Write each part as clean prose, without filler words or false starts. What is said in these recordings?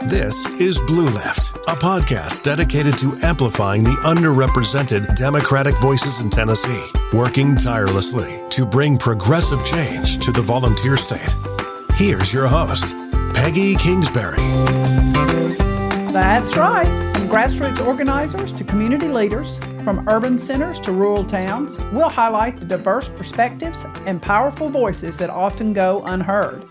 This is Blue Lift, a podcast dedicated to amplifying the underrepresented Democratic voices in Tennessee, working tirelessly to bring progressive change to the volunteer state. Here's your host, Peggy Kingsbury. That's right. From grassroots organizers to community leaders, from urban centers to rural towns, we'll highlight the diverse perspectives and powerful voices that often go unheard.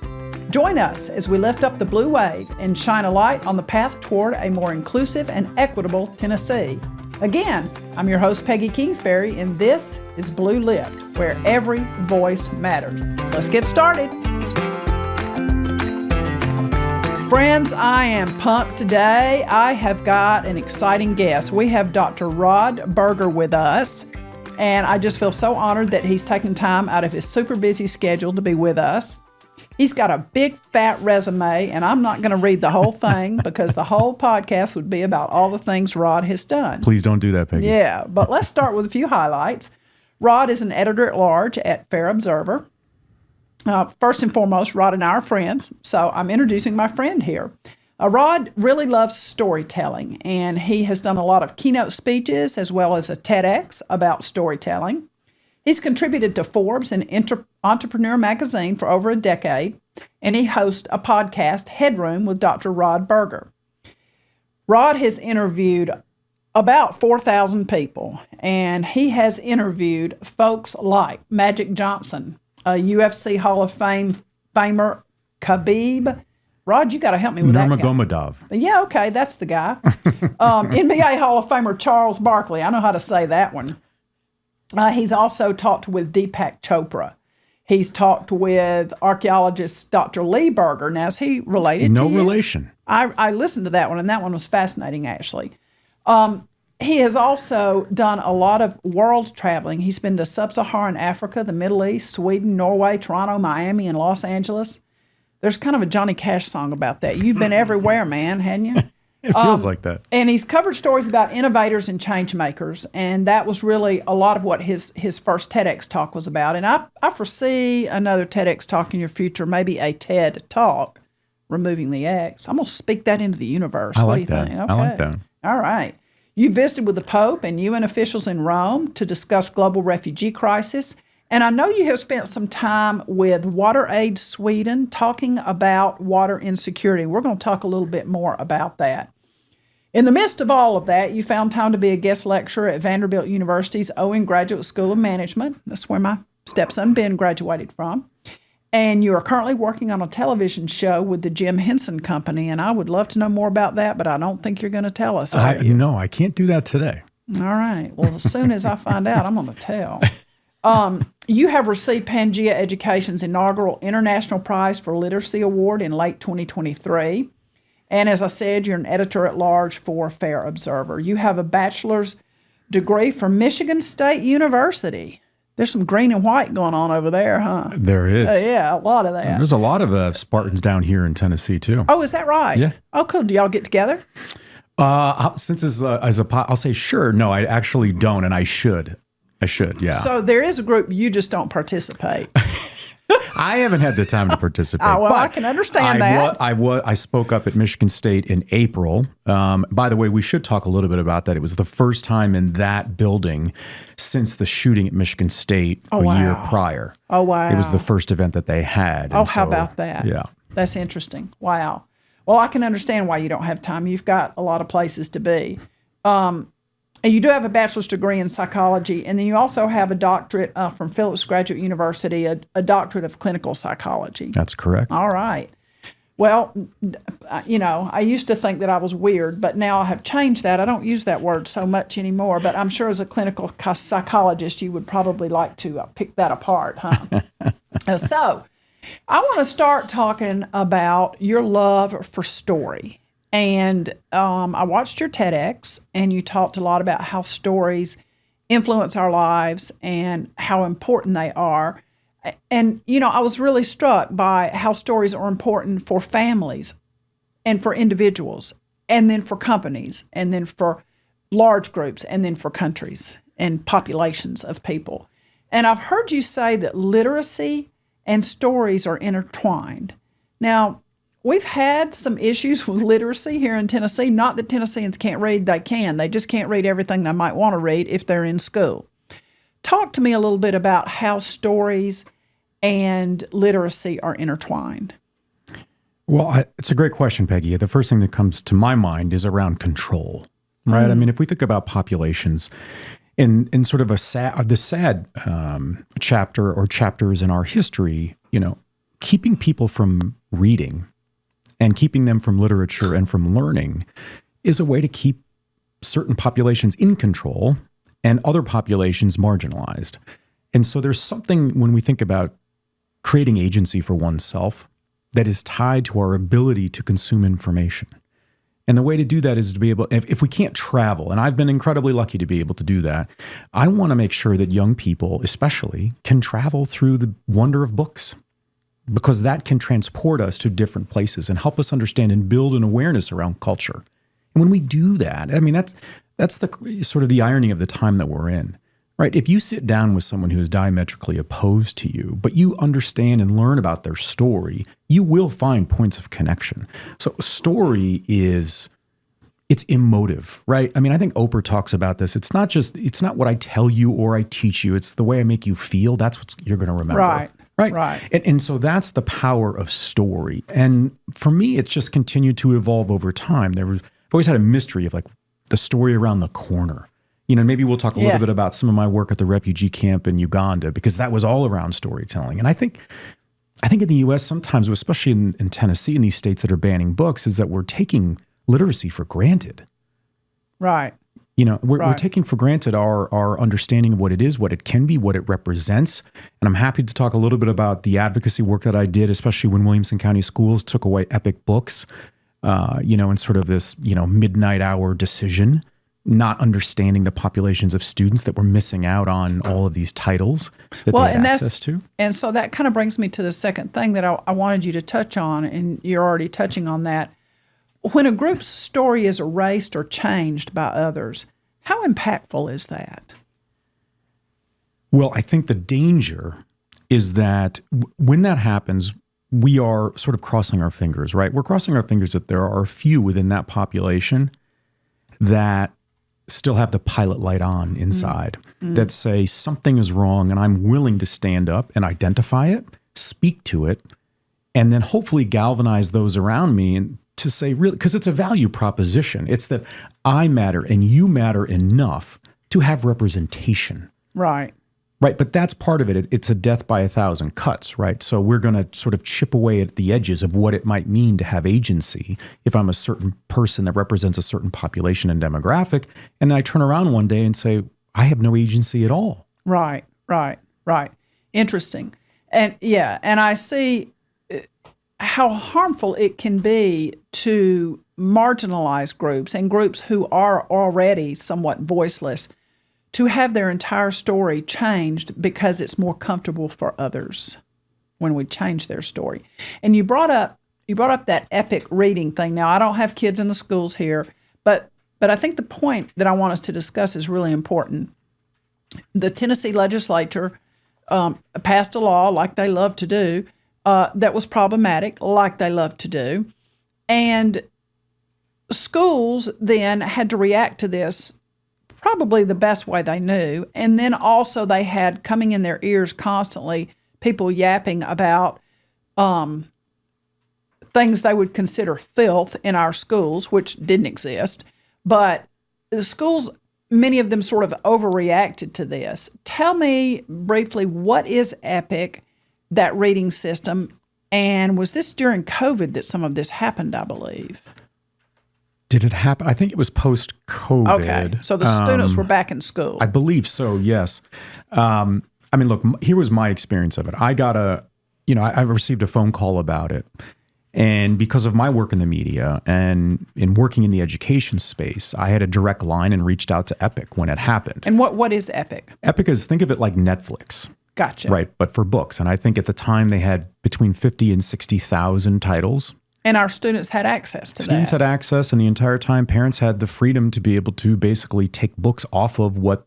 Join us as we lift up the blue wave and shine a light on the path toward a more inclusive and equitable Tennessee. Again, I'm your host, Peggy Kingsbury, and this is Blue Lift, where every voice matters. Let's get started. Friends, I am pumped today. I have got an exciting guest. We have Dr. Rod Berger with us, and I just feel so honored that he's taken time out of his super busy schedule to be with us. He's got a big fat resume, and I'm not going to read the whole thing because the whole podcast would be about all the things Rod has done. Please don't do that, Peggy. Yeah, but let's start with a few highlights. Rod is an editor-at-large at Fair Observer. First and foremost, Rod and I are friends, so I'm introducing my friend here. Rod really loves storytelling, and he has done a lot of keynote speeches as well as a TEDx about storytelling. He's contributed to Forbes and Entrepreneur magazine for over a decade, and he hosts a podcast, Headroom, with Dr. Rod Berger. Rod has interviewed about 4,000 people, and he has interviewed folks like Magic Johnson, a UFC Hall of Famer, Khabib. Rod, you got to help me with that guy. Nurmagomedov. Yeah, okay, that's the guy. NBA Hall of Famer Charles Barkley. I know how to say that one. He's also talked with Deepak Chopra. He's talked with archaeologist Dr. Lee Berger. Now, is he related to you? No relation. I listened to that one, and that one was fascinating, actually. He has also done a lot of world traveling. He's been to Sub-Saharan Africa, the Middle East, Sweden, Norway, Toronto, Miami, and Los Angeles. There's kind of a Johnny Cash song about that. You've been everywhere, man, hadn't you? It feels like that. And he's covered stories about innovators and change makers, and that was really a lot of what his first TEDx talk was about. And I foresee another TEDx talk in your future, maybe a TED Talk, removing the X. I'm going to speak that into the universe. I what like do you that. think? Okay. I like that. All right. You visited with the Pope and UN officials in Rome to discuss global refugee crisis. And I know you have spent some time with WaterAid Sweden talking about water insecurity. We're going to talk a little bit more about that. In the midst of all of that, you found time to be a guest lecturer at Vanderbilt University's Owen Graduate School of Management. That's where my stepson Ben graduated from. And you are currently working on a television show with the Jim Henson Company. And I would love to know more about that, but I don't think you're going to tell us, are you? No, I can't do that today. All right. Well, as soon as I find out, I'm going to tell. You have received Pangea Education's inaugural International Prize for Literacy Award in late 2023. And as I said, you're an editor-at-large for Fair Observer. You have a bachelor's degree from Michigan State University. There's some green and white going on over there, huh? There is. Yeah, a lot of that. There's a lot of Spartans down here in Tennessee, too. Oh, is that right? Yeah. Oh, cool. Do y'all get together? Since I'll say sure. No, I actually don't, and I should. Yeah. So there is a group, you just don't participate. I haven't had the time to participate. Well, I can understand that. I spoke up at Michigan State in April. By the way, we should talk a little bit about that. It was the first time in that building since the shooting at Michigan State year prior. Oh, wow. It was the first event that they had. How about that? Yeah. That's interesting. Wow. Well, I can understand why you don't have time. You've got a lot of places to be. And you do have a bachelor's degree in psychology, and then you also have a doctorate from Phillips Graduate University, a doctorate of clinical psychology. That's correct. All right. Well, I used to think that I was weird, but now I have changed that. I don't use that word so much anymore, but I'm sure as a clinical psychologist, you would probably like to pick that apart, huh? So I want to start talking about your love for story. And I watched your TEDx, and you talked a lot about how stories influence our lives and how important they are. And, I was really struck by how stories are important for families and for individuals, and then for companies, and then for large groups, and then for countries and populations of people. And I've heard you say that literacy and stories are intertwined. Now, we've had some issues with literacy here in Tennessee. Not that Tennesseans can't read, they can. They just can't read everything they might want to read if they're in school. Talk to me a little bit about how stories and literacy are intertwined. Well, it's a great question, Peggy. The first thing that comes to my mind is around control, right? I mean, if we think about populations in sort of the sad chapter or chapters in our history, keeping people from reading and keeping them from literature and from learning is a way to keep certain populations in control and other populations marginalized. And so there's something when we think about creating agency for oneself that is tied to our ability to consume information. And the way to do that is to be able, if we can't travel, and I've been incredibly lucky to be able to do that, I want to make sure that young people, especially, can travel through the wonder of books, because that can transport us to different places and help us understand and build an awareness around culture. And when we do that, I mean, that's the sort of the irony of the time that we're in. Right? If you sit down with someone who is diametrically opposed to you, but you understand and learn about their story, you will find points of connection. So story it's emotive, right? I mean, I think Oprah talks about this. It's not what I tell you or I teach you. It's the way I make you feel. That's what you're going to remember. Right. And so that's the power of story. And for me, it's just continued to evolve over time. I've always had a mystery of like the story around the corner. Maybe we'll talk a little bit about some of my work at the refugee camp in Uganda, because that was all around storytelling. And I think in the U.S. sometimes, especially in Tennessee, in these states that are banning books, is that we're taking literacy for granted. Right. We're taking for granted our understanding of what it is, what it can be, what it represents. And I'm happy to talk a little bit about the advocacy work that I did, especially when Williamson County Schools took away Epic books, in sort of this, midnight hour decision, not understanding the populations of students that were missing out on all of these titles that they had access to. And so that kind of brings me to the second thing that I wanted you to touch on, and you're already touching on that. When a group's story is erased or changed by others, how impactful is that? Well, I think the danger is that when that happens, we are sort of crossing our fingers, right? We're crossing our fingers that there are a few within that population that still have the pilot light on inside that say something is wrong, and I'm willing to stand up and identify it, speak to it, and then hopefully galvanize those around me and to say, really, because it's a value proposition. It's that I matter and you matter enough to have representation. Right. Right, but that's part of it. It's a death by 1,000 cuts, right? So we're going to sort of chip away at the edges of what it might mean to have agency if I'm a certain person that represents a certain population and demographic, and I turn around one day and say, I have no agency at all. Right. Interesting. And I see how harmful it can be to marginalized groups and groups who are already somewhat voiceless to have their entire story changed because it's more comfortable for others when we change their story. And you brought up that epic reading thing. Now, I don't have kids in the schools here, but I think the point that I want us to discuss is really important. The Tennessee legislature passed a law, like they love to do, that was problematic, like they love to do. And schools then had to react to this probably the best way they knew. And then also they had coming in their ears constantly people yapping about things they would consider filth in our schools, which didn't exist. But the schools, many of them sort of overreacted to this. Tell me briefly, what is EPIC, that reading system? And was this during COVID that some of this happened, I believe? Did it happen? I think it was post-COVID. Okay, so the students were back in school. I believe so, yes. I mean, look, here was my experience of it. I received a phone call about it. And because of my work in the media and in working in the education space, I had a direct line and reached out to EPIC when it happened. And what is EPIC? EPIC is, think of it like Netflix. Gotcha. Right, but for books. And I think at the time they had between 50 and 60,000 titles. And our students had access to that. Students had access, and the entire time parents had the freedom to be able to basically take books off of what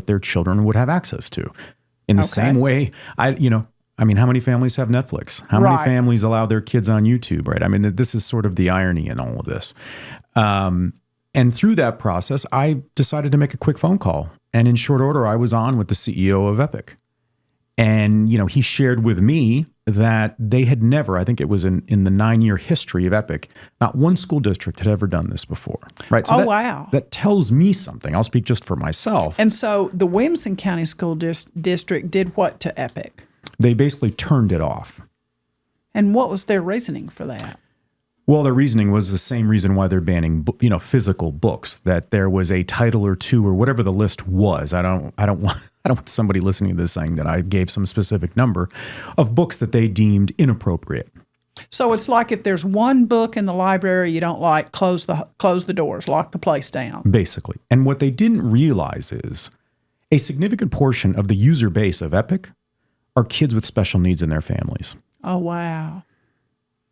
their children would have access to. In the same way, I mean, how many families have Netflix? How many Right. families allow their kids on YouTube, right? I mean, this is sort of the irony in all of this. And through that process, I decided to make a quick phone call. And in short order, I was on with the CEO of Epic. And, he shared with me that they had never, I think it was in the 9-year history of Epic, not one school district had ever done this before, right? So wow. That tells me something. I'll speak just for myself. And so the Williamson County School District did what to Epic? They basically turned it off. And what was their reasoning for that? Well, their reasoning was the same reason why they're banning, physical books. That there was a title or two or whatever the list was. I don't want somebody listening to this saying that I gave some specific number of books that they deemed inappropriate. So it's like if there's one book in the library you don't like, close the doors, lock the place down. Basically, and what they didn't realize is a significant portion of the user base of Epic are kids with special needs in their families. Oh wow.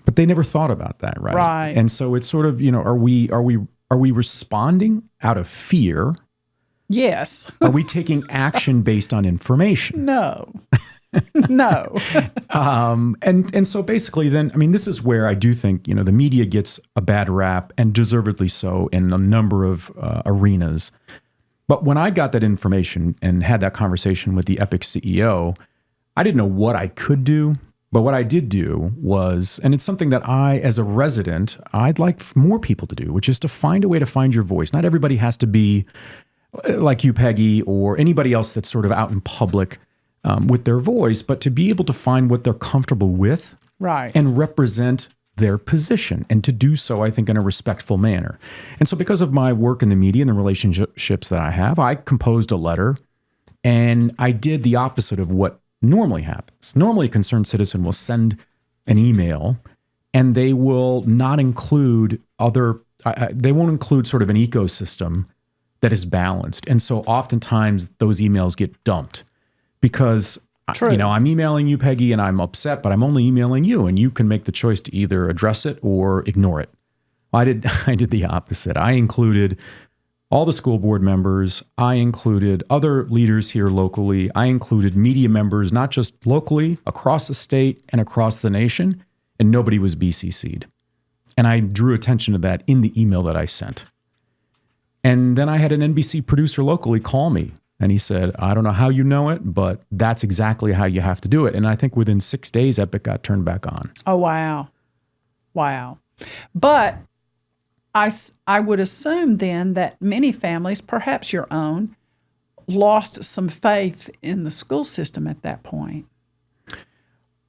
But they never thought about that, right? Right. And so it's sort of, are we responding out of fear? Yes. Are we taking action based on information? No. No. And so basically then, I mean, this is where I do think, the media gets a bad rap, and deservedly so, in a number of arenas. But when I got that information and had that conversation with the Epic CEO, I didn't know what I could do. But what I did do was, and it's something that I, as a resident, I'd like more people to do, which is to find a way to find your voice. Not everybody has to be like you, Peggy, or anybody else that's sort of out in public with their voice, but to be able to find what they're comfortable with, Right. and represent their position, and to do so, I think, in a respectful manner. And so because of my work in the media and the relationships that I have, I composed a letter, and I did the opposite of what normally happens. Normally, a concerned citizen will send an email, and they will not include they won't include sort of an ecosystem that is balanced. And so oftentimes those emails get dumped because, True. I'm emailing you, Peggy, and I'm upset, but I'm only emailing you, and you can make the choice to either address it or ignore it. I did the opposite. I included all the school board members. I included other leaders here locally. I included media members, not just locally, across the state and across the nation, and nobody was BCC'd. And I drew attention to that in the email that I sent. And then I had an NBC producer locally call me, and he said, I don't know how you know it, but that's exactly how you have to do it. And I think within 6 days, Epic got turned back on. Oh, wow. Wow. But I would assume then that many families, perhaps your own, lost some faith in the school system at that point.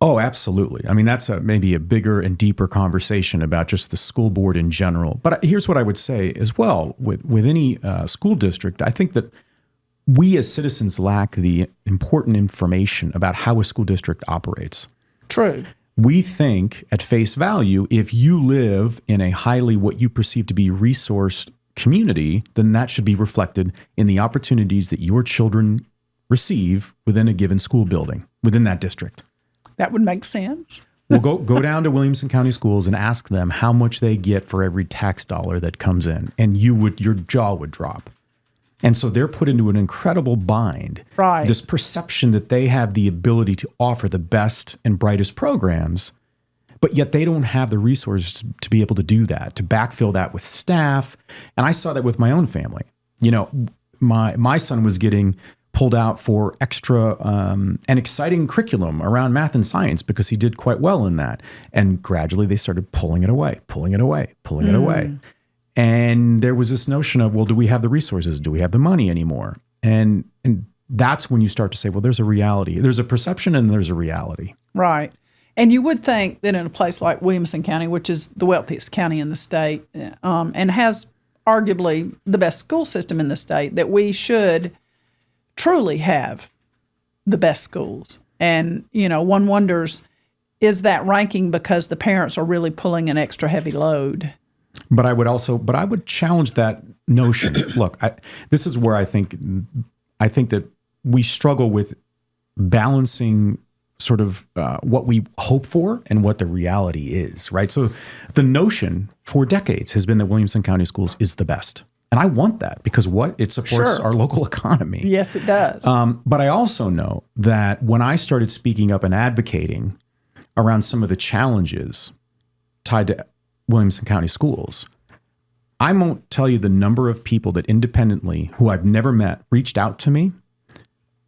Oh, absolutely. I mean, that's maybe a bigger and deeper conversation about just the school board in general. But here's what I would say as well. With any school district, I think that we as citizens lack the important information about how a school district operates. True. We think at face value, if you live in a highly what you perceive to be resourced community, then that should be reflected in the opportunities that your children receive within a given school building, within that district. That would make sense. Well, go down to Williamson County Schools and ask them how much they get for every tax dollar that comes in, and your jaw would drop. And so they're put into an incredible bind. Right. This perception that they have the ability to offer the best and brightest programs, but yet they don't have the resources to be able to do that, to backfill that with staff. And I saw that with my own family. My son was getting pulled out for extra and exciting curriculum around math and science because he did quite well in that. And gradually they started pulling it away. And there was this notion of, well, do we have the resources? Do we have the money anymore? And that's when you start to say, well, there's a reality. There's a perception and there's a reality. Right. And you would think that in a place like Williamson County, which is the wealthiest county in the state, and has arguably the best school system in the state, that we should truly have the best schools. And, one wonders, is that ranking because the parents are really pulling an extra heavy load? But I would challenge that notion. Look, this is where I think that we struggle with balancing sort of what we hope for and what the reality is, right? So the notion for decades has been that Williamson County Schools is the best. And I want that because it supports Sure. our local economy. Yes, it does. But I also know that when I started speaking up and advocating around some of the challenges tied to Williamson County schools, I won't tell you the number of people that independently, who I've never met, reached out to me,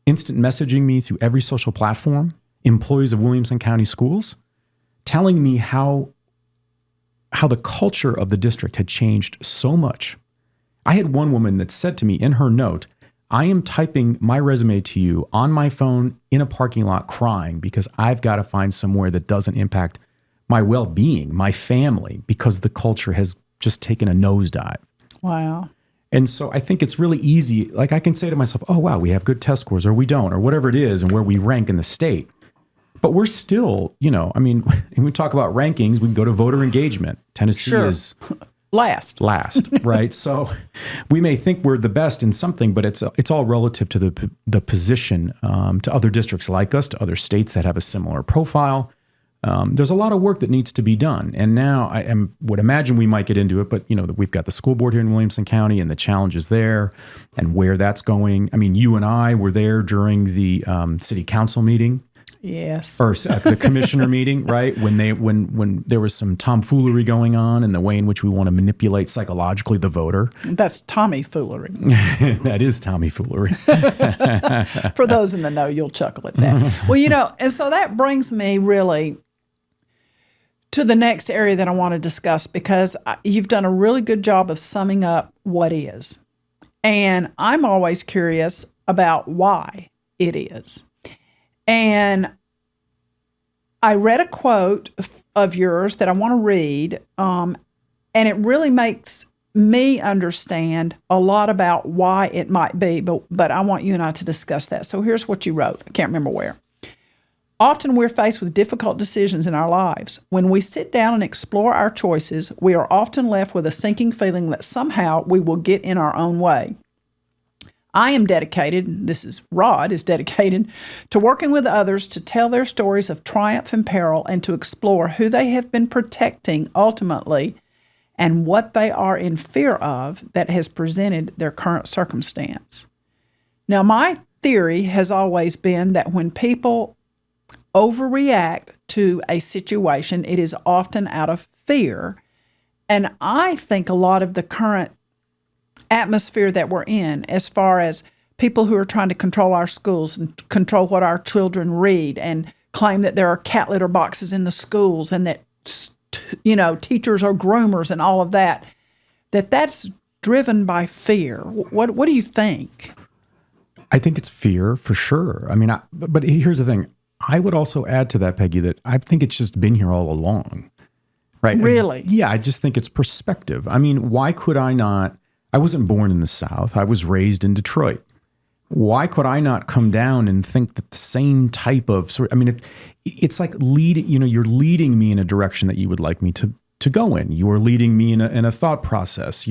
instant messaging me through every social platform, employees of Williamson County schools, telling me how the culture of the district had changed so much. I had one woman that said to me in her note, I am typing my resume to you on my phone in a parking lot crying because I've got to find somewhere that doesn't impact my well-being, my family, because the culture has just taken a nosedive. Wow. And so I think it's really easy. Like I can say to myself, oh, wow, we have good test scores or we don't, or whatever it is and where we rank in the state. But we're still, when we talk about rankings, we can go to voter engagement. Tennessee Sure. is Last, right? So we may think we're the best in something, but it's all relative to the position to other districts like us, to other states that have a similar profile. There's a lot of work that needs to be done. And now would imagine we might get into it, but we've got the school board here in Williamson County and the challenges there and where that's going. I mean, you and I were there during the city council meeting. yes. Or the commissioner meeting, right? When there was some tomfoolery going on and the way in which we want to manipulate psychologically the voter. That's tommyfoolery. That is tommyfoolery. For those in the know, you'll chuckle at that. Well, and so that brings me really to the next area that I want to discuss because you've done a really good job of summing up what is. And I'm always curious about why it is. And I read a quote of yours that I want to read, and it really makes me understand a lot about why it might be, but I want you and I to discuss that. So here's what you wrote. I can't remember where. Often we're faced with difficult decisions in our lives. When we sit down and explore our choices, we are often left with a sinking feeling that somehow we will get in our own way. I am dedicated, Rod is dedicated, to working with others to tell their stories of triumph and peril and to explore who they have been protecting ultimately and what they are in fear of that has presented their current circumstance. Now, my theory has always been that when people overreact to a situation, it is often out of fear. And I think a lot of the current atmosphere that we're in, as far as people who are trying to control our schools and control what our children read and claim that there are cat litter boxes in the schools and that, teachers are groomers and all of that, that's driven by fear. What do you think? I think it's fear for sure. I mean, but here's the thing. I would also add to that, Peggy, that I think it's just been here all along, right? Really? Yeah, I just think it's perspective. I mean, why could I not? I wasn't born in the South. I was raised in Detroit. Why could I not come down and think that the same type of it's like you're leading me in a direction that you would like me to go in. You're leading me in a thought process.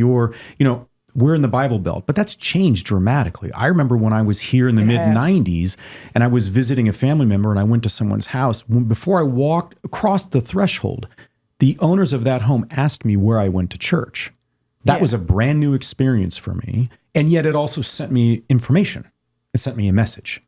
We're in the Bible Belt, but that's changed dramatically. I remember when I was here in the mid-90s and I was visiting a family member and I went to someone's house. Before I walked across the threshold, the owners of that home asked me where I went to church. That was a brand new experience for me. And yet it also sent me information. It sent me a message.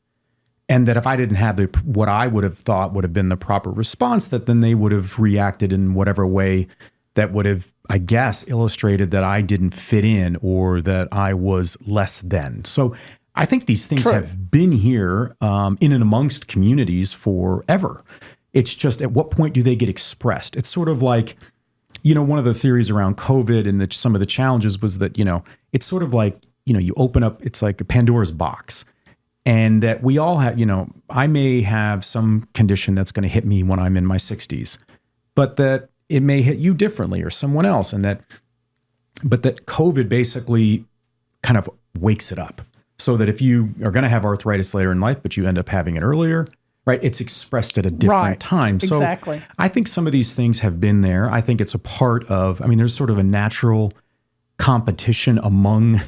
And that if I didn't have what I would have thought would have been the proper response, that then they would have reacted in whatever way that would have, I guess, illustrated that I didn't fit in or that I was less than. So I think these things have been here in and amongst communities forever. It's just at what point do they get expressed? It's sort of like, one of the theories around COVID and some of the challenges was that, it's sort of like, you open up, it's like a Pandora's box. And that we all have, I may have some condition that's going to hit me when I'm in my 60s, but that it may hit you differently or someone else. But that COVID basically kind of wakes it up so that if you are going to have arthritis later in life, but you end up having it earlier, right? It's expressed at a different time. So exactly. I think some of these things have been there. I think it's a part of, there's sort of a natural competition among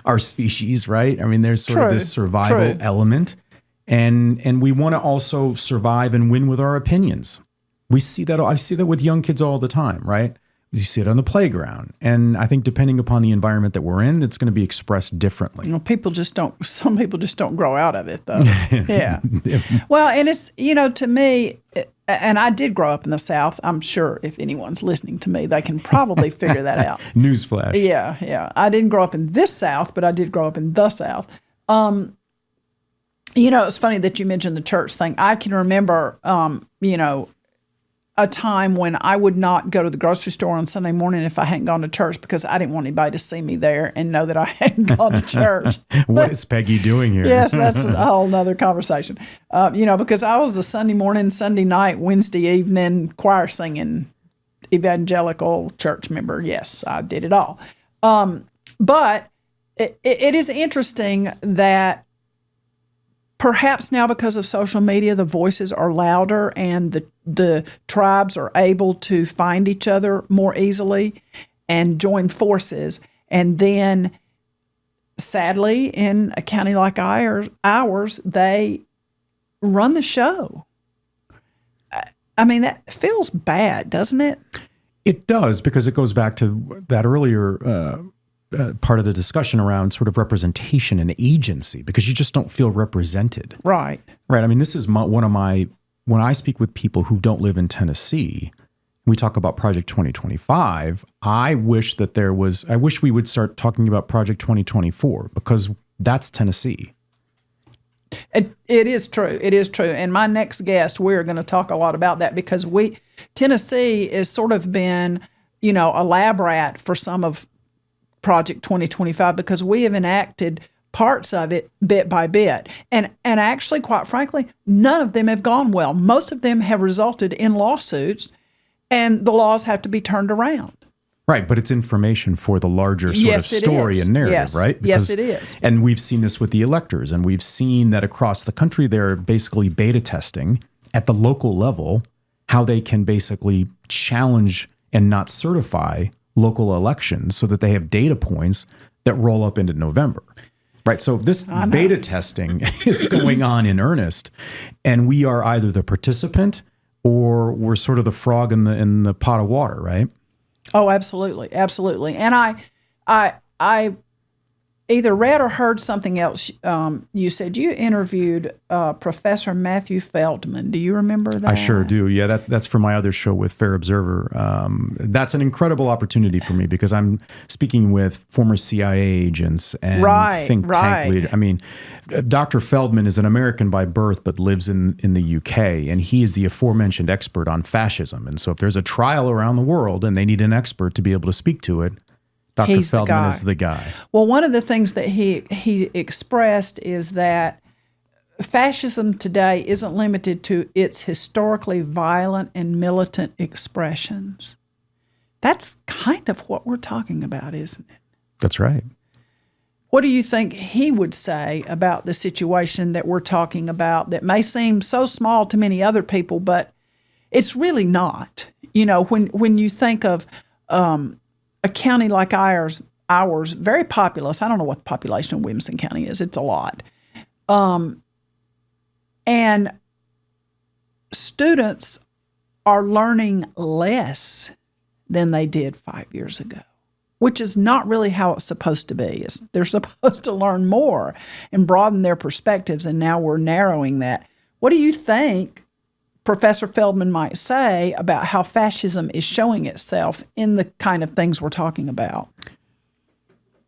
our species, right? There's sort of this survival element. And we want to also survive and win with our opinions. I see that with young kids all the time, right? You see it on the playground. And I think depending upon the environment that we're in, it's going to be expressed differently. Some people just don't grow out of it, though. Yeah. Well, and it's, to me, and I did grow up in the South. I'm sure if anyone's listening to me, they can probably figure that out. Newsflash. Yeah. I didn't grow up in this South, but I did grow up in the South. It's funny that you mentioned the church thing. I can remember, a time when I would not go to the grocery store on Sunday morning if I hadn't gone to church because I didn't want anybody to see me there and know that I hadn't gone to church. What is Peggy doing here? Yes, that's a whole nother conversation. Because I was a Sunday morning, Sunday night, Wednesday evening choir singing evangelical church member. Yes, I did it all. But it is interesting that perhaps now because of social media, the voices are louder and the tribes are able to find each other more easily and join forces. And then, sadly, in a county like ours, they run the show. I mean, that feels bad, doesn't it? It does, because it goes back to that earlier part of the discussion around sort of representation and agency, because you just don't feel represented. Right. I mean, this is when I speak with people who don't live in Tennessee, we talk about Project 2025. I wish we would start talking about Project 2024, because that's Tennessee. It is true. It is true. And my next guest, we're going to talk a lot about that, because Tennessee has sort of been, a lab rat for some of Project 2025, because we have enacted parts of it bit by bit. And actually, quite frankly, none of them have gone well. Most of them have resulted in lawsuits, and the laws have to be turned around. Right, but it's information for the larger sort of story and narrative, right? Yes, it is. And we've seen this with the electors, and we've seen that across the country, they're basically beta testing at the local level how they can basically challenge and not certify local elections so that they have data points that roll up into November. Right. So this beta testing is going on in earnest, and we are either the participant or we're sort of the frog in the pot of water, right? Oh, absolutely. Absolutely. And I either read or heard something else. You said you interviewed Professor Matthew Feldman. Do you remember that? I sure do. Yeah, that's for my other show with Fair Observer. That's an incredible opportunity for me, because I'm speaking with former CIA agents and think tank leaders. I mean, Dr. Feldman is an American by birth but lives in the UK, and he is the aforementioned expert on fascism. And so if there's a trial around the world and they need an expert to be able to speak to it, Dr. Feldman is the guy. Well, one of the things that he expressed is that fascism today isn't limited to its historically violent and militant expressions. That's kind of what we're talking about, isn't it? That's right. What do you think he would say about the situation that we're talking about that may seem so small to many other people, but it's really not? When you think of a county like ours, very populous. I don't know what the population of Williamson County is. It's a lot. And students are learning less than they did 5 years ago, which is not really how it's supposed to be. They're supposed to learn more and broaden their perspectives, and now we're narrowing that. What do you think Professor Feldman might say about how fascism is showing itself in the kind of things we're talking about?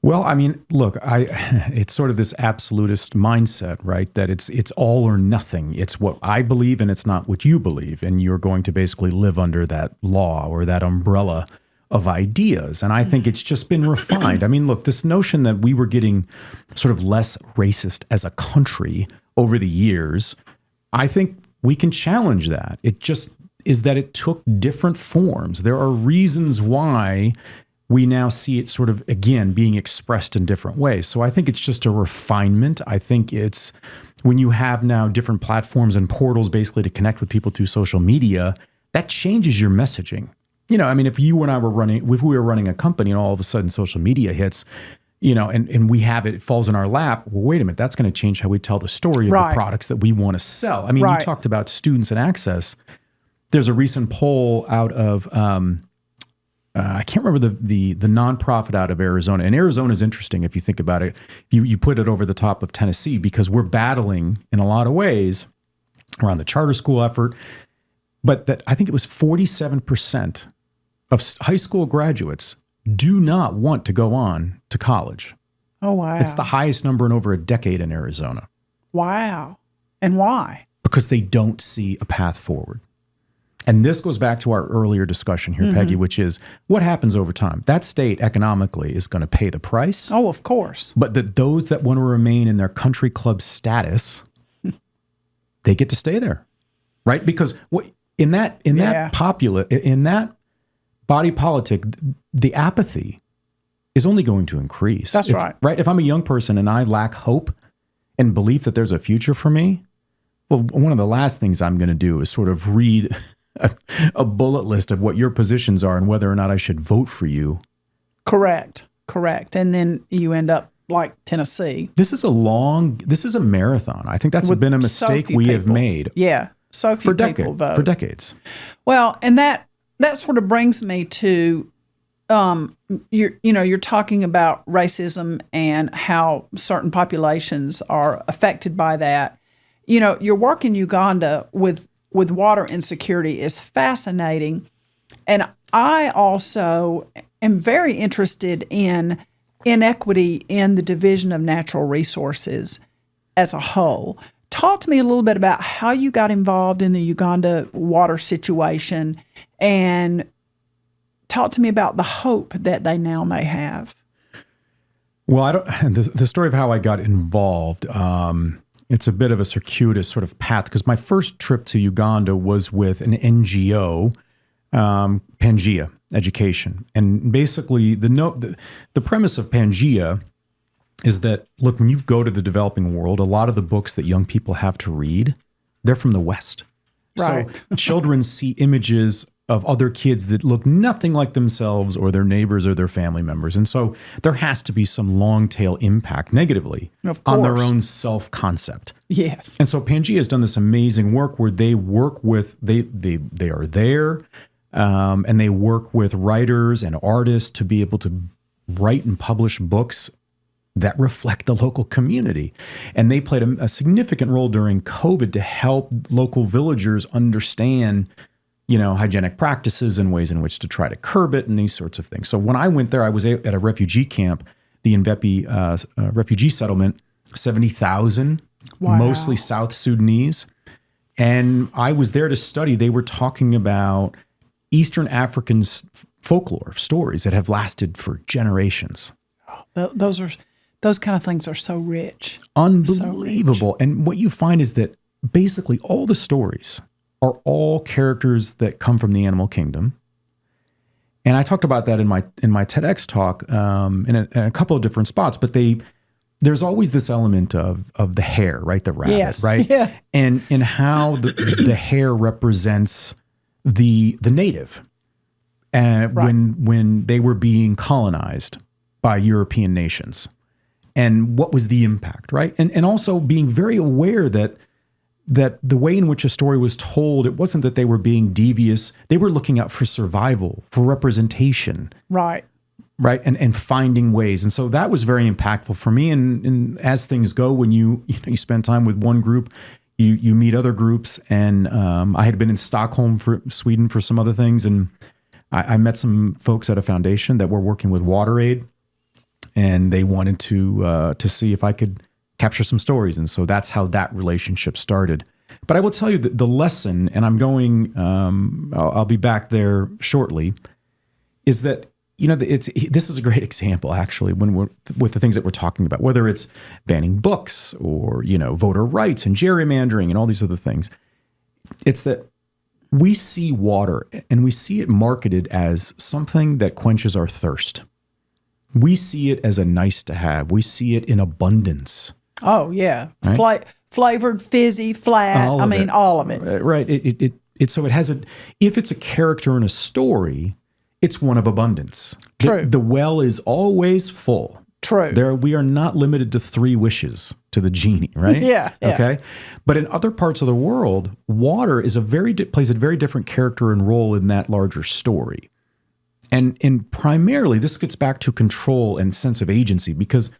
Well, I mean, look, it's sort of this absolutist mindset, right? That it's all or nothing. It's what I believe and it's not what you believe. And you're going to basically live under that law or that umbrella of ideas. And I think it's just been refined. I mean, look, this notion that we were getting sort of less racist as a country over the years, I think we can challenge that. It just is that it took different forms. There are reasons why we now see it sort of, again, being expressed in different ways. So I think it's just a refinement. I think it's when you have now different platforms and portals basically to connect with people through social media, that changes your messaging. I mean, if we were running a company and all of a sudden social media hits, and we have it falls in our lap, well, wait a minute, that's going to change how we tell the story of the products that we want to sell. I mean, you talked about students and access. There's a recent poll out of I can't remember the nonprofit out of Arizona. And Arizona is interesting if you think about it. You put it over the top of Tennessee because we're battling in a lot of ways around the charter school effort. But that I think it was 47% of high school graduates do not want to go on to college. Oh, wow. It's the highest number in over a decade in Arizona. Wow. And why? Because they don't see a path forward. And this goes back to our earlier discussion here, Peggy, which is what happens over time. That state economically is going to pay the price. Oh, of course. But those that want to remain in their country club status, they get to stay there, right? Because in that body politic, the apathy is only going to increase. That's right. Right? If I'm a young person and I lack hope and belief that there's a future for me, well, one of the last things I'm going to do is sort of read a bullet list of what your positions are and whether or not I should vote for you. Correct. And then you end up like Tennessee. This is a marathon. I think that's been a mistake we have made. Yeah. So few people vote. For decades. Well, and that sort of brings me to, you're talking about racism and how certain populations are affected by that. You know, your work in Uganda with water insecurity is fascinating. And I also am very interested in inequity in the division of natural resources as a whole. Talk to me a little bit about how you got involved in the Uganda water situation, and talk to me about the hope that they now may have. Well, the story of how I got involved, it's a bit of a circuitous sort of path, because my first trip to Uganda was with an NGO, Pangea Education. And basically the premise of Pangea is that, look, when you go to the developing world, a lot of the books that young people have to read, they're from the West. Right. So children see images of other kids that look nothing like themselves or their neighbors or their family members. And so there has to be some long tail impact negatively on their own self-concept. Yes. And so Pangea has done this amazing work where they work with, they are there, and they work with writers and artists to be able to write and publish books that reflect the local community. And they played a significant role during COVID to help local villagers understand, hygienic practices and ways in which to try to curb it and these sorts of things. So when I went there, I was at a refugee camp, the Mvepi refugee settlement, 70,000, mostly South Sudanese. And I was there to study. They were talking about Eastern African folklore stories that have lasted for generations. Those kind of things are so rich. Unbelievable. So rich. And what you find is that basically all the stories are all characters that come from the animal kingdom. And I talked about that in my TEDx talk in a couple of different spots, but there's always this element of the hare, right? The rabbit, yes. right? Yeah. And how the hare represents the native. And when they were being colonized by European nations, and what was the impact, right? And also being very aware that the way in which a story was told, it wasn't that they were being devious. They were looking out for survival, for representation. Right. Right. And finding ways. And so that was very impactful for me. And as things go, when you spend time with one group, you meet other groups. And I had been in Stockholm, Sweden for some other things. And I met some folks at a foundation that were working with WaterAid. And they wanted to see if I could capture some stories. And so that's how that relationship started. But I will tell you that the lesson, and I'm going, I'll be back there shortly, is that, this is a great example, actually, when we're with the things that we're talking about, whether it's banning books or, voter rights and gerrymandering and all these other things. It's that we see water and we see it marketed as something that quenches our thirst. We see it as a nice to have. We see it in abundance. Oh, yeah. Right? Flavored, fizzy, flat. All of it. Right. So it has if it's a character in a story, it's one of abundance. True. The well is always full. True. We are not limited to 3 wishes to the genie, right? Yeah. Okay. But in other parts of the world, water is plays a very different character and role in that larger story. And primarily, this gets back to control and sense of agency, because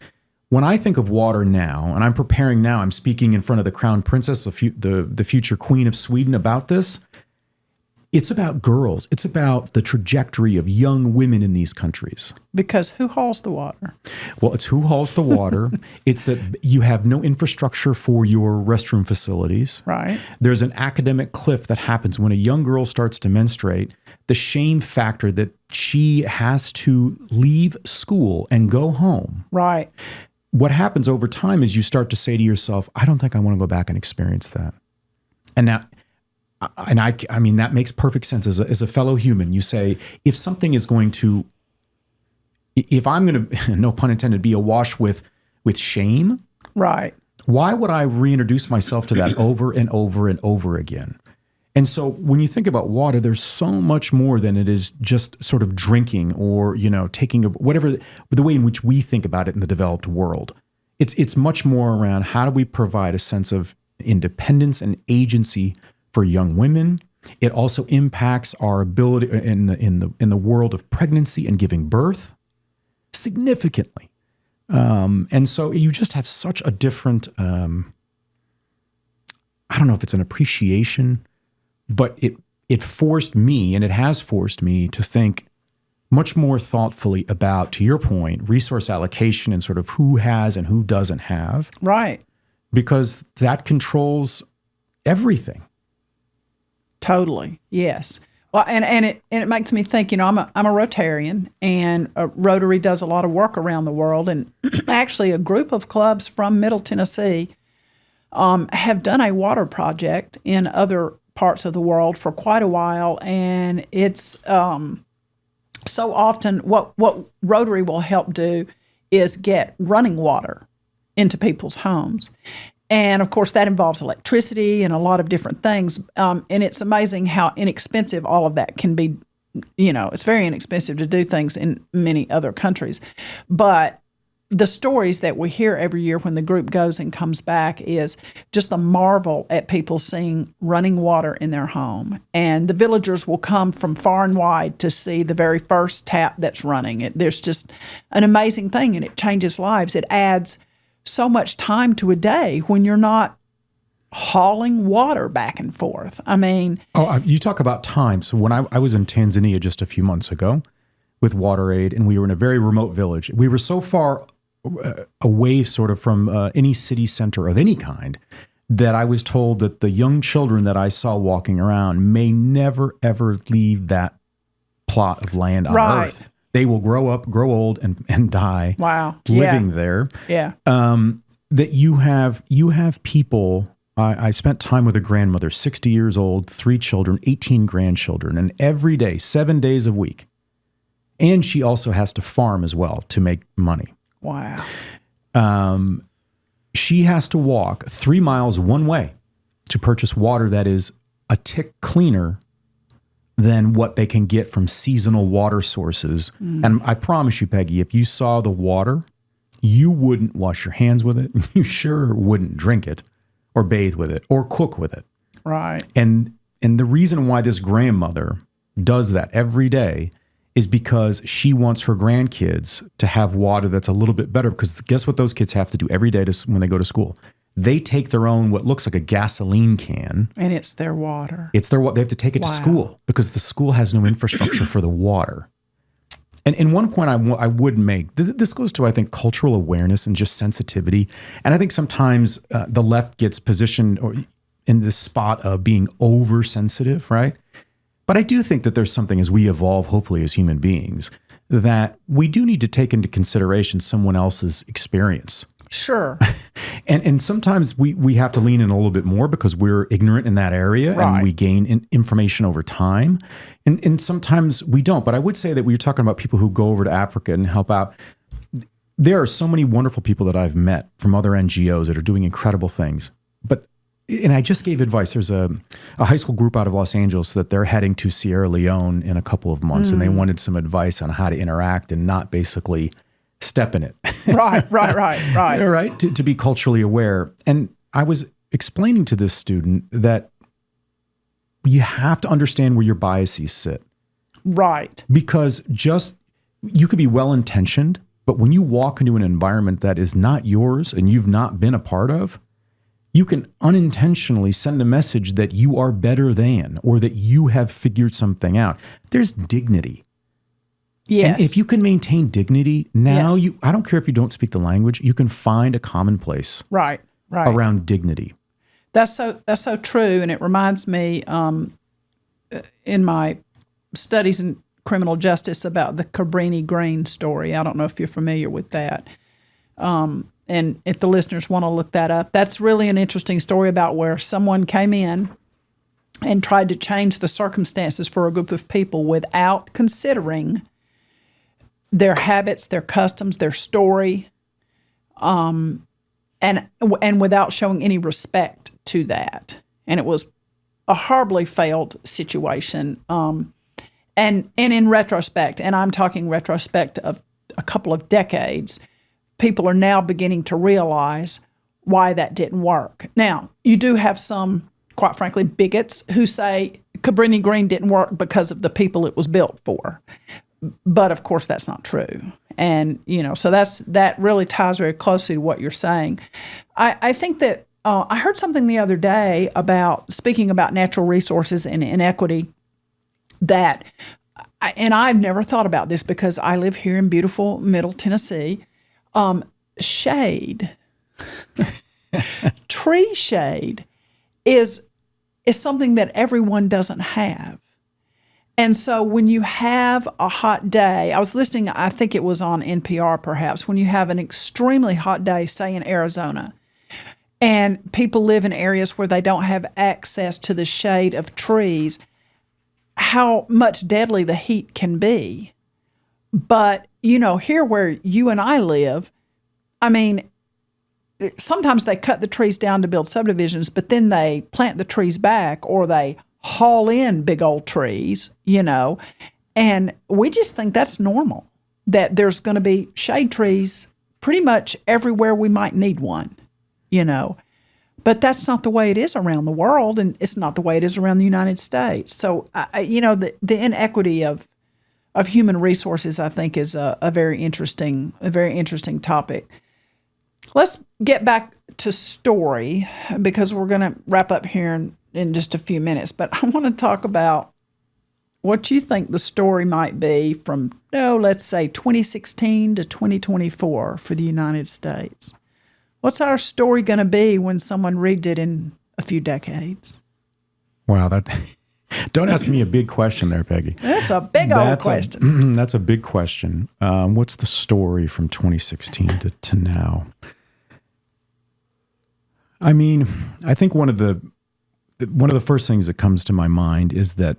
when I think of water now, and I'm preparing now, I'm speaking in front of the Crown Princess, the future Queen of Sweden, about this. It's about girls. It's about the trajectory of young women in these countries. Because who hauls the water? Well, it's who hauls the water. It's that you have no infrastructure for your restroom facilities. Right. There's an academic cliff that happens when a young girl starts to menstruate. The shame factor that she has to leave school and go home. Right. What happens over time is you start to say to yourself, I don't think I want to go back and experience that. And now, I mean, that makes perfect sense as a fellow human. You say, if something is going to, if I'm going to, no pun intended, be awash with shame, right? Why would I reintroduce myself to that over and over and over again? And so when you think about water, there's so much more than it is just sort of drinking or, taking whatever, the way in which we think about it in the developed world. It's much more around how do we provide a sense of independence and agency for young women. It also impacts our ability in the world of pregnancy and giving birth significantly. And so you just have such a different, I don't know if it's an appreciation, but it forced me, and it has forced me to think much more thoughtfully about, to your point, resource allocation and sort of who has and who doesn't have. Right. Because that controls everything. Totally. Yes. Well, and it makes me think, I'm a Rotarian, and Rotary does a lot of work around the world. And actually a group of clubs from Middle Tennessee have done a water project in other parts of the world for quite a while. And it's so often what Rotary will help do is get running water into people's homes. And of course, that involves electricity and a lot of different things. And it's amazing how inexpensive all of that can be. It's very inexpensive to do things in many other countries. But the stories that we hear every year when the group goes and comes back is just the marvel at people seeing running water in their home. And the villagers will come from far and wide to see the very first tap that's running. There's just an amazing thing, and it changes lives. It adds so much time to a day when you're not hauling water back and forth. I mean... Oh, you talk about time. So when I was in Tanzania just a few months ago with WaterAid, and we were in a very remote village. We were so far away sort of from any city center of any kind that I was told that the young children that I saw walking around may never, ever leave that plot of land on Earth. They will grow up, grow old, and die. Wow. Living there. Yeah. That you have people. I spent time with a grandmother, 60 years old, 3 children, 18 grandchildren, and every day, 7 days a week. And she also has to farm as well to make money. Wow. She has to walk 3 miles one way to purchase water that is a tick cleaner than what they can get from seasonal water sources. And I promise you, Peggy, if you saw the water, you wouldn't wash your hands with it. You sure wouldn't drink it or bathe with it or cook with it. Right. And the reason why this grandmother does that every day is because she wants her grandkids to have water that's a little bit better, because guess what those kids have to do every day when they go to school? They take their own, what looks like a gasoline can. And it's their water. It's their water. They have to take it to school because the school has no infrastructure for the water. And one point I would make, this goes to, I think, cultural awareness and just sensitivity. And I think sometimes the left gets positioned in this spot of being oversensitive, right? But I do think that there's something as we evolve, hopefully as human beings, that we do need to take into consideration someone else's experience. Sure. And sometimes we have to lean in a little bit more because we're ignorant in that area, right, and we gain information over time. And sometimes we don't. But I would say that we were talking about people who go over to Africa and help out. There are so many wonderful people that I've met from other NGOs that are doing incredible things. And I just gave advice. There's a high school group out of Los Angeles that they're heading to Sierra Leone in a couple of months, and they wanted some advice on how to interact and not basically step in it. Right. All right, to be culturally aware. And I was explaining to this student that you have to understand where your biases sit. Right. Because you could be well-intentioned, but when you walk into an environment that is not yours and you've not been a part of, you can unintentionally send a message that you are better than, or that you have figured something out. There's dignity. Yes. And if you can maintain dignity, now I don't care if you don't speak the language, you can find a commonplace around dignity. That's so true. And it reminds me in my studies in criminal justice about the Cabrini Green story. I don't know if you're familiar with that. And if the listeners want to look that up, that's really an interesting story about where someone came in and tried to change the circumstances for a group of people without considering their habits, their customs, their story, and without showing any respect to that. And it was a horribly failed situation. And in retrospect, and I'm talking retrospect of a couple of decades, people are now beginning to realize why that didn't work. Now, you do have some, quite frankly, bigots who say Cabrini Green didn't work because of the people it was built for. But of course, that's not true. And, so that really ties very closely to what you're saying. I think that I heard something the other day speaking about natural resources and inequity that, and I've never thought about this because I live here in beautiful Middle Tennessee, shade, tree shade is something that everyone doesn't have. And so when you have a hot day, I was listening, I think it was on NPR perhaps, when you have an extremely hot day, say in Arizona, and people live in areas where they don't have access to the shade of trees, how much deadly the heat can be. But, here where you and I live, I mean, sometimes they cut the trees down to build subdivisions, but then they plant the trees back or they haul in big old trees, and we just think that's normal, that there's going to be shade trees pretty much everywhere we might need one, But that's not the way it is around the world, and it's not the way it is around the United States. So, the inequity of human resources, I think, is a very interesting topic. Let's get back to story, because we're going to wrap up here in just a few minutes. But I want to talk about what you think the story might be from, let's say 2016 to 2024 for the United States. What's our story going to be when someone reads it in a few decades? Wow, don't ask me a big question there, Peggy. That's a big old question. That's a big question. What's the story from 2016 to now? I mean, I think one of the first things that comes to my mind is that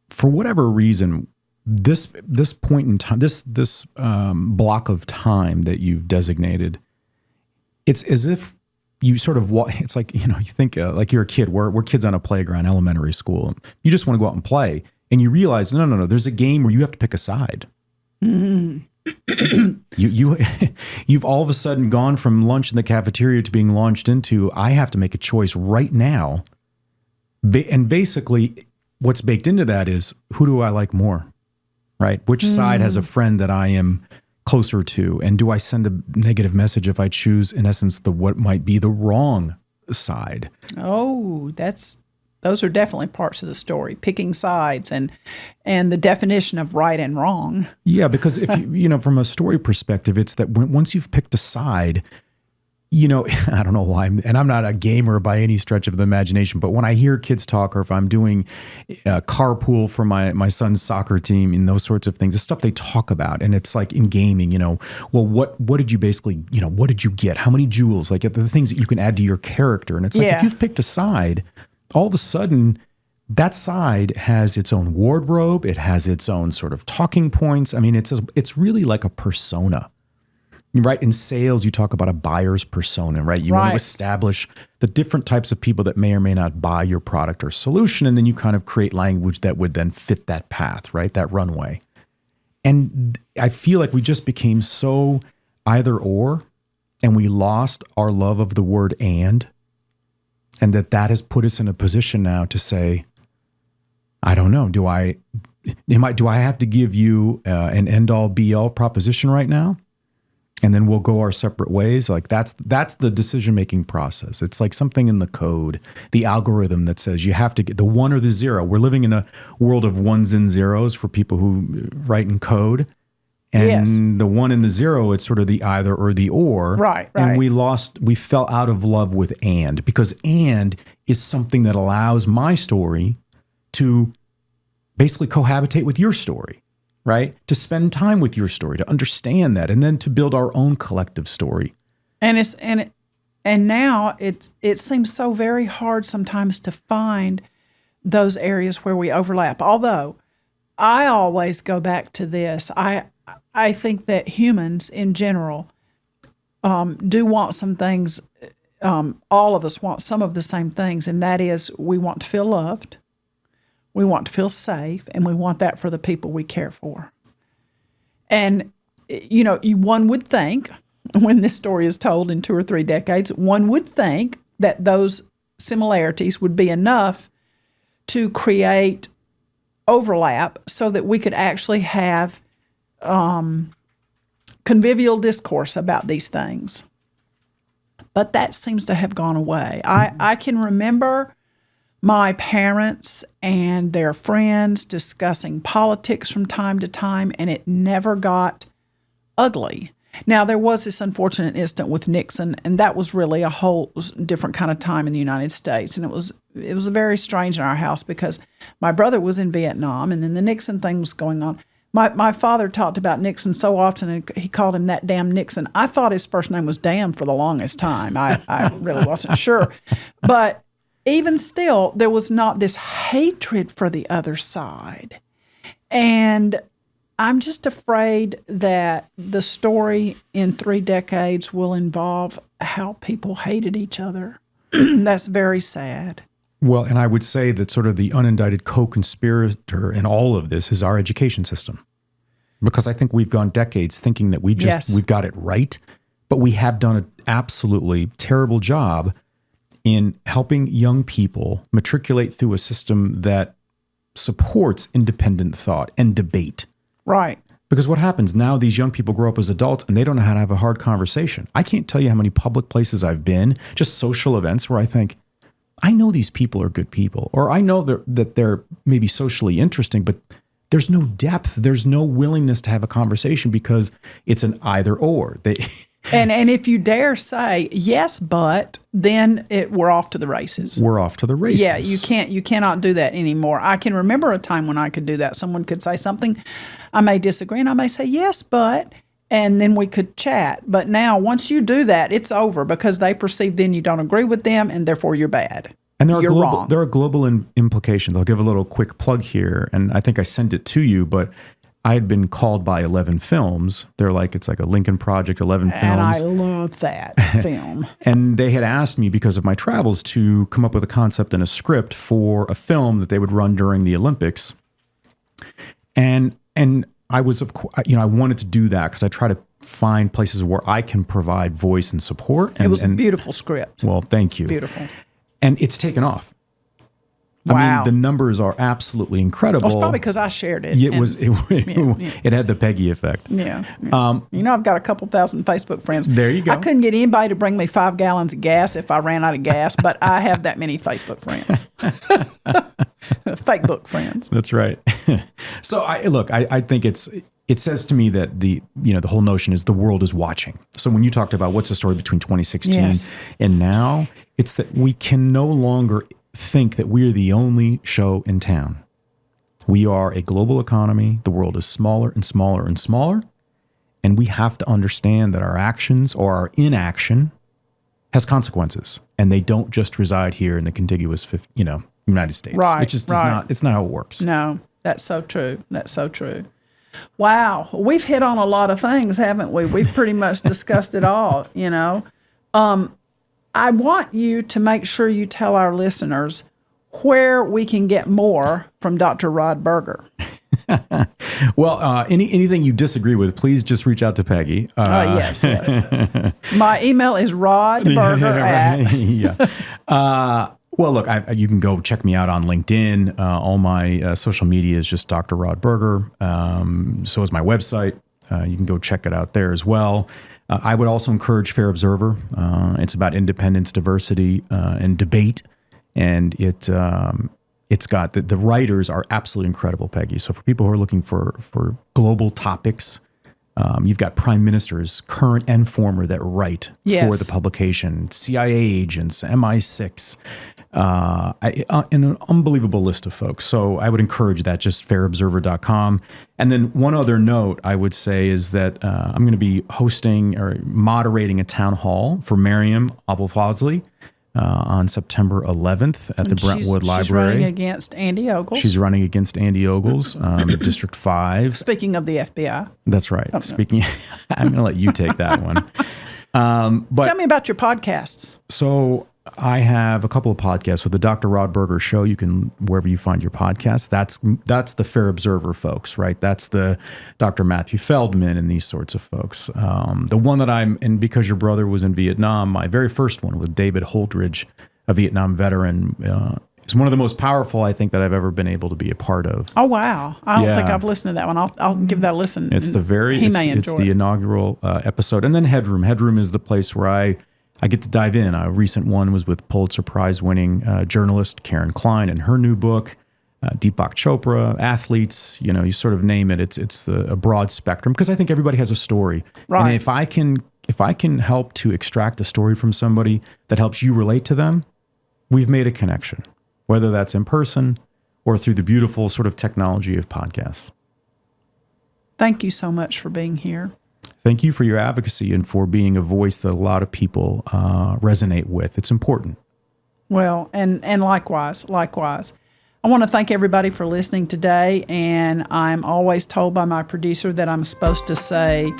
for whatever reason, this point in time, this block of time that you've designated, it's as if you sort of it's like, you think like you're a kid. We're kids on a playground, elementary school. You just want to go out and play, and you realize no. There's a game where you have to pick a side. Mm-hmm. You've all of a sudden gone from lunch in the cafeteria to being launched into, I have to make a choice right now. And basically, what's baked into that is, who do I like more, right? Which side has a friend that I am closer to? And do I send a negative message if I choose, in essence, what might be the wrong side? Oh, those are definitely parts of the story, picking sides and the definition of right and wrong. Yeah, because if from a story perspective, it's that once you've picked a side, I don't know why, and I'm not a gamer by any stretch of the imagination, but when I hear kids talk, or if I'm doing a carpool for my son's soccer team and those sorts of things, the stuff they talk about, and it's like in gaming, well, what did you basically, what did you get? How many jewels? Like the things that you can add to your character. And it's like, if you've picked a side, all of a sudden, that side has its own wardrobe. It has its own sort of talking points. I mean, it's really like a persona, right? In sales, you talk about a buyer's persona, right? You want to establish the different types of people that may or may not buy your product or solution, and then you kind of create language that would then fit that path, right? That runway. And I feel like we just became so either or, and we lost our love of the word and that has put us in a position now to say, I don't know, do I do I have to give you an end all be all proposition right now? And then we'll go our separate ways. Like that's the decision-making process. It's like something in the code, the algorithm that says you have to get the 1 or the 0. We're living in a world of 1s and 0s for people who write in code. And the 1 and the 0, it's sort of the either or the or. Right. And we fell out of love with and, because and is something that allows my story to basically cohabitate with your story. Right? To spend time with your story, to understand that, and then to build our own collective story. And now it seems so very hard sometimes to find those areas where we overlap. Although I always go back to this. I think that humans in general do want some things. All of us want some of the same things, and that is we want to feel loved. We want to feel safe, and we want that for the people we care for. And, one would think, when this story is told in 2 or 3 decades, one would think that those similarities would be enough to create overlap so that we could actually have convivial discourse about these things. But that seems to have gone away. I can remember my parents and their friends discussing politics from time to time, and it never got ugly. Now, there was this unfortunate incident with Nixon, and that was really a whole different kind of time in the United States. And it was very strange in our house because my brother was in Vietnam, and then the Nixon thing was going on. My father talked about Nixon so often, and he called him that damn Nixon. I thought his first name was Damn for the longest time. I really wasn't sure. But even still, there was not this hatred for the other side. And I'm just afraid that the story in 3 decades will involve how people hated each other. That's very sad. Well, and I would say that sort of the unindicted co-conspirator in all of this is our education system. Because I think we've gone decades thinking that we've got it right, but we have done an absolutely terrible job in helping young people matriculate through a system that supports independent thought and debate. Right. Because what happens now, these young people grow up as adults and they don't know how to have a hard conversation. I can't tell you how many public places I've been, just social events where I think, I know these people are good people, or I know that they're maybe socially interesting, but there's no depth. There's no willingness to have a conversation because it's an either or. And if you dare say yes, but then we're off to the races. We're off to the races. Yeah, you cannot do that anymore. I can remember a time when I could do that. Someone could say something, I may disagree, and I may say yes, but, and then we could chat. But now, once you do that, it's over because they perceive then you don't agree with them, and therefore you're bad. And there are global implications. I'll give a little quick plug here, and I think I sent it to you, but I had been called by 11 films. It's like a Lincoln Project, 11 films. And I love that film. And they had asked me, because of my travels, to come up with a concept and a script for a film that they would run during the Olympics. And I was, I wanted to do that because I try to find places where I can provide voice and support. And, it was a beautiful script. Well, thank you. Beautiful. And it's taken off. Wow. I mean, the numbers are absolutely incredible. Well, it's probably because I shared it. It had the Peggy effect. Yeah. I've got a couple thousand Facebook friends. There you go. I couldn't get anybody to bring me 5 gallons of gas if I ran out of gas, but I have that many Facebook friends. Fake book friends. That's right. So I think it says to me that the whole notion is the world is watching. So when you talked about what's the story between 2016 and now, it's that we can no longer think that we're the only show in town. We are a global economy. The world is smaller and smaller and smaller. And we have to understand that our actions or our inaction has consequences. And they don't just reside here in the contiguous, United States. Right. It just it's not how it works. No, that's so true. That's so true. Wow. We've hit on a lot of things, haven't we? We've pretty much discussed it all, I want you to make sure you tell our listeners where we can get more from Dr. Rod Berger. Well, anything you disagree with, please just reach out to Peggy. Yes. My email is rodberger@. Well, look, you can go check me out on LinkedIn. All my social media is just Dr. Rod Berger. So is my website. You can go check it out there as well. I would also encourage Fair Observer. It's about independence, diversity, and debate. And it's got the writers are absolutely incredible, Peggy. So for people who are looking for global topics, you've got prime ministers, current and former, that write for the publication, CIA agents, MI6, and an unbelievable list of folks. So I would encourage that, just fairobserver.com. And then one other note I would say is that I'm going to be hosting or moderating a town hall for Miriam Abulfazli on September 11th at the Brentwood Library. She's running against Andy Ogles. She's running against Andy Ogles, District 5. Speaking of the FBI. That's right. Oh, Speaking, no. I'm going to let you take that one. But tell me about your podcasts. So I have a couple of podcasts with the Dr. Rod Berger Show. You can, wherever you find your podcasts, that's the Fair Observer folks, right? That's the Dr. Matthew Feldman and these sorts of folks. The one that and because your brother was in Vietnam, my very first one with David Holdridge, a Vietnam veteran, is one of the most powerful, I think, that I've ever been able to be a part of. Oh, wow. I don't think I've listened to that one. I'll give that a listen. It's the inaugural episode. And then Headroom. Headroom is the place where I get to dive in. A recent one was with Pulitzer Prize winning journalist Karen Klein and her new book, Deepak Chopra, athletes, you sort of name it. It's a broad spectrum, because I think everybody has a story. Right. And if I can help to extract a story from somebody that helps you relate to them, we've made a connection, whether that's in person or through the beautiful sort of technology of podcasts. Thank you so much for being here. Thank you for your advocacy and for being a voice that a lot of people resonate with. It's important. Well, and likewise. I want to thank everybody for listening today. And I'm always told by my producer that I'm supposed to say,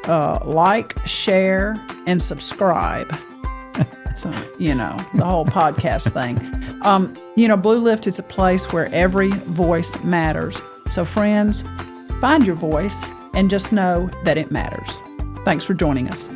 like, share, and subscribe. So, the whole podcast thing. Blue Lift is a place where every voice matters. So friends, find your voice and just know that it matters. Thanks for joining us.